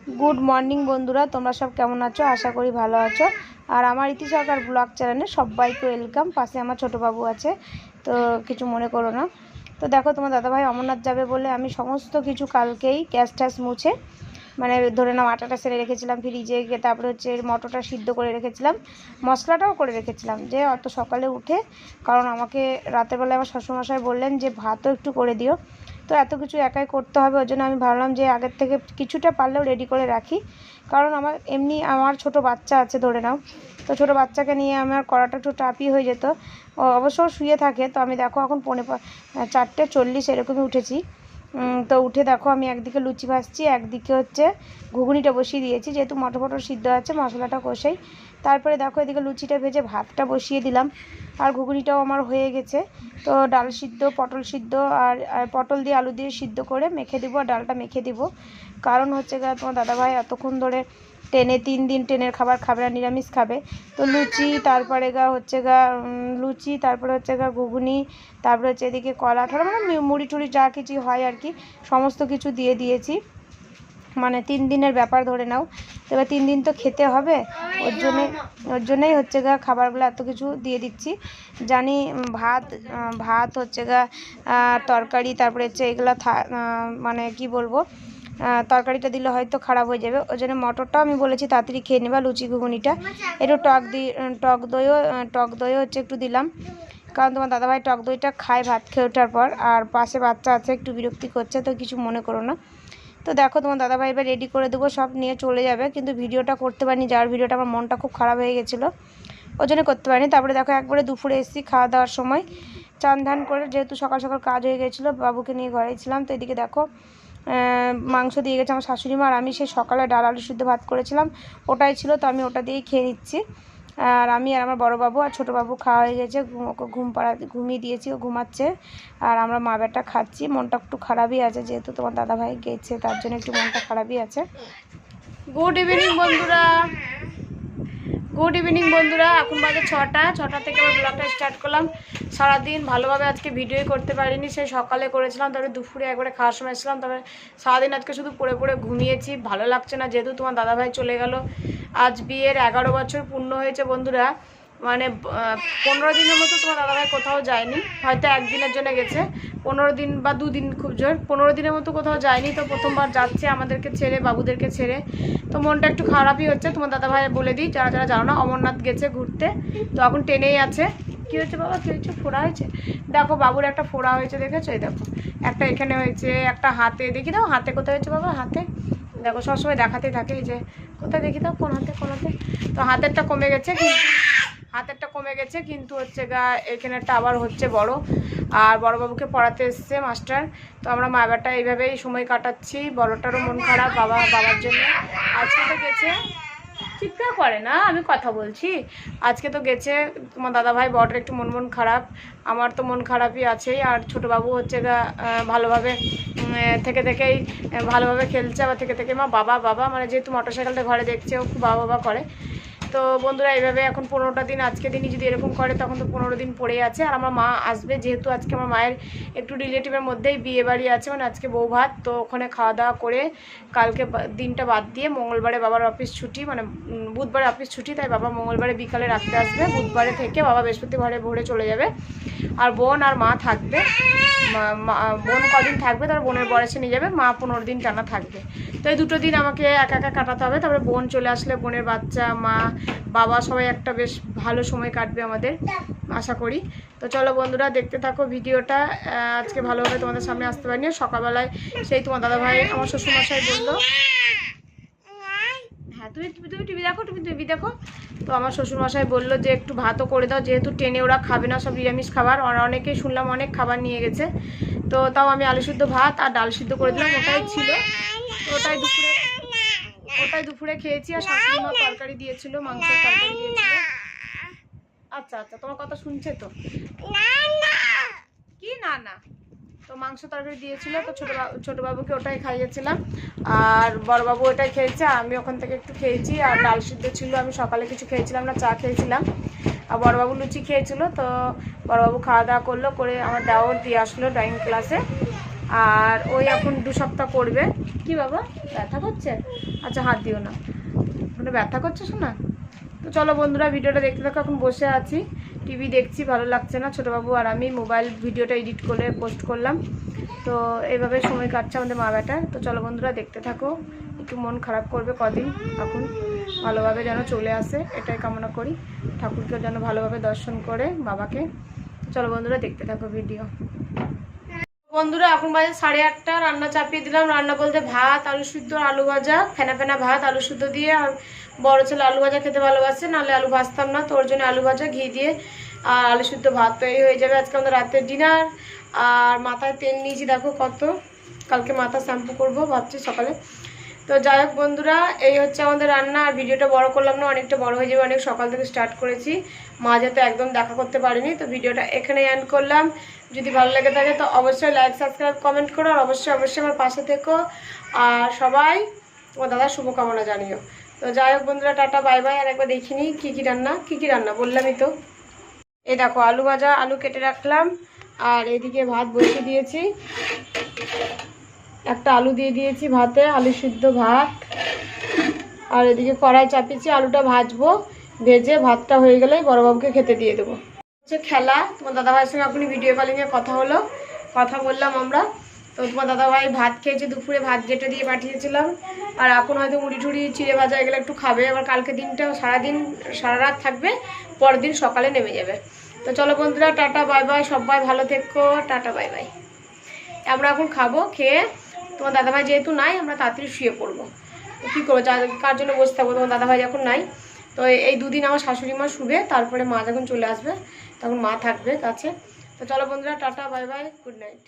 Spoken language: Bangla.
गुड मर्निंग बंधुरा तुम्हारा सब केमन आछो आशा करी भालो आछो। और आमार इति सरकार ब्लग चैनेले सबाइके वेलकाम। पाशे आमार छोटो बाबू आछे तो किछु मने करो ना। तो देखो तुम्हार दादा भाई अमरनाथ जाबे बोले आमी समस्त किछु कालकेई ग्यास टैस मुछे মানে ধরে নাও আটাটা সেরে রেখেছিলাম ফ্রিজে গিয়ে, তারপরে হচ্ছে মটরটা সিদ্ধ করে রেখেছিলাম, মশলাটাও করে রেখেছিলাম যে অত সকালে উঠে, কারণ আমাকে রাতের বেলায় আমার শ্বশুরমশাই বললেন যে ভাতও একটু করে দিও। তো এত কিছু একাই করতে হবে, ওই জন্য আমি ভাবলাম যে আগের থেকে কিছুটা পারলেও রেডি করে রাখি, কারণ আমার এমনি আমার ছোট বাচ্চা আছে ধরে নাও, তো ছোটো বাচ্চাকে নিয়ে আমার করাটা একটু টাফই হয়ে যেত। অবশ্য শুয়ে থাকে, তো আমি দেখো এখন 4:40 এরকমই উঠেছি। তো উঠে দেখো আমি একদিকে লুচি ভাজছি, একদিকে হচ্ছে ঘুগনিটা বসিয়ে দিয়েছি, যেহেতু মটর ফটর সিদ্ধ আছে মশলাটা কষাই। তারপরে দেখো এদিকে লুচিটা ভেজে ভাতটা বসিয়ে দিলাম, আর ঘুগনিটাও আমার হয়ে গেছে। তো ডাল সিদ্ধ, পটল সিদ্ধ আর পটল দিয়ে আলু দিয়ে সিদ্ধ করে মেখে দিব, আর ডালটা মেখে দিব। কারণ হচ্ছে গা তোমার দাদাভাই এতক্ষণ ধরে টেনে 3 দিন টেনের খাবার খাবে না, নিরামিষ খাবে। তো লুচি, তারপরে লুচি, তারপরে হচ্ছে ঘুগনি, তারপরে হচ্ছে এদিকে কলা ঠলা মানে মুড়ি টুড়ি যা কিছু হয় আর কি সমস্ত কিছু দিয়ে দিয়েছি, মানে 3 দিনের ব্যাপার ধরে নাও। তো এবার 3 দিন তো খেতে হবে, ওর জন্যই হচ্ছে খাবারগুলো এত কিছু দিয়ে দিচ্ছি। জানি ভাত হচ্ছে তরকারি, তারপরে হচ্ছে এগুলো মানে কি বলবো, তরকারিটা দিলে হয়তো খারাপ হয়ে যাবে, ওই জন্য মটরটাও আমি বলেছি তাড়াতাড়ি খেয়ে নেবা লুচি ঘুগনিটা। একটু টক দইও হচ্ছে একটু দিলাম, কারণ তোমার দাদাভাই টক দইটা খায় ভাত খেয়ে ওঠার পর, আর পাশে বাচ্চা আছে একটু বিরক্তি করছে, তো কিছু মনে করো না। তো দেখো তোমার দাদাভাই এবার রেডি করে দেবো, সব নিয়ে চলে যাবে, কিন্তু ভিডিওটা করতে পারিনি, যাওয়ার ভিডিওটা আমার মনটা খুব খারাপ হয়ে গেছিলো, ওই জন্য করতে পারিনি। তারপরে দেখো একবারে দুপুরে এসেছি খাওয়া দাওয়ার সময়, চান ধান করে, যেহেতু সকাল সকাল কাজ হয়ে গেছিলো, বাবুকে নিয়ে ঘরেই ছিলাম। তো এদিকে দেখো মাংস দিয়ে গেছে আমার শাশুড়ি মা, আর আমি সেই সকালে ডাল আলু সিদ্ধ ভাত করেছিলাম ওটাই ছিল, তো আমি ওটা দিয়েই খেয়ে নিচ্ছি। আর আমি আর আমার বড় বাবু আর ছোটো বাবু খাওয়া হয়ে গেছে, ওকে ঘুমিয়ে দিয়েছি, ও ঘুমাচ্ছে, আর আমরা মা বেটা খাচ্ছি। মনটা একটু খারাপই আছে, যেহেতু তোমার দাদাভাই গেছে তার জন্য একটু মনটা খারাপই আছে। গুড ইভিনিং বন্ধুরা, এখন বাজে 6টা থেকে আমার ব্লগটা স্টার্ট করলাম। সারাদিন ভালোভাবে আজকে ভিডিওই করতে পারিনি, সেই সকালে করেছিলাম, তারপরে দুপুরে একবারে খাওয়ার সময় এসেছিলাম, তারপরে সারাদিন আজকে শুধু পড়ে ঘুমিয়েছি, ভালো লাগছে না, যেহেতু তোমার দাদাভাই চলে গেল। আজ বিয়ের 11 বছর পূর্ণ হয়েছে বন্ধুরা, মানে 15 দিনের মতো তোমার দাদাভাই কোথাও যায়নি, হয়তো একদিনের জন্য গেছে, 15 দিন বা 2 দিন খুব জোর, 15 দিনের মতো কোথাও যায়নি। তো প্রথমবার যাচ্ছে আমাদেরকে ছেড়ে, বাবুদেরকে ছেড়ে, তো মনটা একটু খারাপই হচ্ছে। তোমার দাদাভাই বলে দিই, যারা জানো না, অমরনাথ গেছে ঘুরতে, তো এখন ট্রেনেই আছে। কী হয়েছে বাবা, কী হয়েছে? ফোড়া হয়েছে, দেখো বাবুর একটা ফোড়া হয়েছে, দেখেছো? এই দেখো একটা এখানে হয়েছে, একটা হাতে, দেখি দাও হাতে কোথায় হয়েছে বাবা, হাতে দেখো সবসময় দেখাতেই থাকে, এই যে কোথায় দেখি দাও, কোন হাতে। তো হাতেরটা কমে গেছে, কিন্তু হচ্ছে এখানেরটা আবার হচ্ছে বড়। আর বড়বাবুকে পড়াতে এসছে মাস্টার, তো আমরা মা বাবাটা এইভাবেই সময় কাটাচ্ছি। বড়টারও মন খারাপ বাবার জন্য, আজকে তো গেছে, চিৎকার করে না, আমি কথা বলছি। আজকে তো গেছে তোমার দাদাভাই, বড়টার একটু মন খারাপ, আমার তো মন খারাপই আছেই। আর ছোটোবাবু হচ্ছে ভালোভাবে থেকেই ভালোভাবে খেলছে, আবার থেকে মা বাবা মানে যেহেতু মোটরসাইকেলটা ঘরে দেখছে, ও খুব বাবা করে। তো বন্ধুরা এইভাবে এখন 15টা দিন, আজকে দিনই যদি এরকম করে তখন তো 15 দিন পড়ে আছে। আর আমার মা আসবে, যেহেতু আজকে আমার মায়ের একটু রিলেটিভের মধ্যেই বিয়ে বাড়ি আছে, মানে আজকে বউ ভাত, তো ওখানে খাওয়া দাওয়া করে কালকে দিনটা বাদ দিয়ে মঙ্গলবারে বাবার অফিস ছুটি, মানে বুধবারে অফিস ছুটি, তাই বাবা মঙ্গলবারে বিকালে রাখতে আসবে, বুধবারে থেকে বাবা বৃহস্পতিবারে ভোরে চলে যাবে। আর বোন আর মা থাকবে, বোন কদিন থাকবে, তার বোনের বয়সে নিয়ে যাবে, মা 15 দিন টানা থাকবে। তো এই 2টো দিন আমাকে একা কাটাতে হবে, তারপরে বোন চলে আসলে বোনের বাচ্চা, মা বাবা সবাই একটা বেশ ভালো সময় কাটবে আমাদের, আশা করি। তো চলো বন্ধুরা দেখতে থাকো ভিডিওটা। আজকে ভালোভাবে তোমাদের সামনে আসতে পারিনি, সকালবেলায় সেই তোমার দাদাভাই আমার শ্বশুরমশাই বললো, হ্যাঁ তুমি টিভি দেখো। তো আমার শ্বশুরমশাই বললো যে একটু ভাতও করে দাও, যেহেতু ট্রেনে ওরা খাবে না, সব নিরামিষ খাবার, অনেকেই শুনলাম অনেক খাবার নিয়ে গেছে। তো তাও আমি আলু সিদ্ধ ভাত আর ডাল সিদ্ধ করে দিলাম, ওটাই ছিল, ওটাই দুপুরে খেয়েছি। আর শাশুড়ি মা তরকারি দিয়েছিল, মাংসের তরকারি দিয়েছিল। আচ্ছা তোমার কথা শুনছে তো, কি না, তো মাংস তরকারি দিয়েছিল, তো ছোটো বাবুকে ওটাই খাইয়েছিলাম, আর বড়বাবু ওটাই খেয়েছে, আমি ওখান থেকে একটু খেয়েছি। আর ডাল সিদ্ধ ছিল, আমি সকালে কিছু খেয়েছিলাম না, চা খেয়েছিলাম। আর বড়বাবু লুচি খেয়েছিল। তো বড়বাবু খাওয়া দাওয়া করে আমার দেওর দিয়ে আসলো ড্রয়িং ক্লাসে, আর ওই এখন 2 সপ্তাহ করবে, কি বাবা ব্যথা করছে? আচ্ছা হাত দিও না, মানে ব্যথা করছে শোনা। তো চলো বন্ধুরা ভিডিওটা দেখতে থাকো। এখন বসে আছি, টিভি দেখছি, ভালো লাগছে না। ছোটোবাবু আর আমি মোবাইল ভিডিওটা এডিট করে পোস্ট করলাম। তো এইভাবে সময় কাটছে আমাদের মা বেটার। তো চলো বন্ধুরা দেখতে থাকো, একটু মন খারাপ করবে কদিন, এখন ভালোভাবে যেন চলে আসে এটাই কামনা করি। ঠাকুরকে যেন ভালোভাবে দর্শন করে বাবাকে। চলো বন্ধুরা দেখতে থাকো ভিডিও। বন্ধুরা এখন বাজে 8:30, রান্না চাপিয়ে দিলাম। রান্না বলতে ভাত, আলু সিদ্ধ, আলু ভাজা, ফেনা ফেনা ভাত আলু সিদ্ধ দিয়ে। আর বড় ছেলে আলু ভাজা খেতে ভালোবাসে, নাহলে আলু ভাজতাম না, তো ওর জন্য আলু ভাজা ঘি দিয়ে আর আলু সিদ্ধ ভাত। তো এই হয়ে যাবে আজকে আমাদের রাতের ডিনার। আর মাথায় তেল নিয়েছি দেখো কত, কালকে মাথা শ্যাম্পু করবো ভাবছি সকালে। তো যাই হোক বন্ধুরা, এই হচ্ছে আমাদের রান্না। আর ভিডিওটা বড় করলাম না, অনেকটা বড় হয়ে যাবে, অনেক সকাল থেকে স্টার্ট করেছি, মাঝে তো একদম দেখা করতে পারিনি। তো ভিডিওটা এখানে এন্ড করলাম। যদি ভালো লেগে থাকে তো অবশ্যই লাইক, সাবস্ক্রাইব, কমেন্ট করো। আর অবশ্যই আমার পাশে থেকো। আর সবাই তোমার দাদার শুভকামনা জানিও। তো যাই হোক বন্ধুরা, টাটা বাই বাই। আর একবার দেখিনি কী কী রান্না বললামই তো। এই দেখো আলু ভাজা, আলু কেটে রাখলাম। আর এদিকে ভাত বসিয়ে দিয়েছি, একটা আলু দিয়ে দিয়েছি ভাতে, আলু সিদ্ধ ভাত। আর এদিকে কড়াই চাপিয়েছি, আলুটা ভাজবো, ভেজে ভাতটা হয়ে গেলে বড়বাবুকে খেতে দিয়ে দেবো। হচ্ছে খেলা, তোমার দাদাভাইয়ের সঙ্গে এখনই ভিডিও কলিংয়ে কথা বললাম আমরা। তো তোমার দাদাভাই ভাত খেয়েছে, দুপুরে ভাত যেটা দিয়ে পাঠিয়েছিলাম। আর এখন হয়তো মুড়ি টুড়ি, চিড়ে ভাজা এগুলো একটু খাবে। আবার কালকে দিনটা সারা রাত থাকবে, পরের দিন সকালে নেমে যাবে। তো চলো বন্ধুরা টাটা বাই বাই, সবাই ভালো থেকো, টাটা বাই বাই। আমরা এখন খাবো, খেয়ে তোমার দাদাভাই যেহেতু নাই আমরা তাড়াতাড়ি শুয়ে পড়বো। কী করবো, কার জন্য বসে থাকবো, তোমার দাদাভাই যখন নাই। তো এই দুদিন আমার শাশুড়ি মা শুবে, তারপরে মা যখন চলে আসবে তখন মা থাকবে কাছে। তো চলো বন্ধুরা tata bye bye, good night.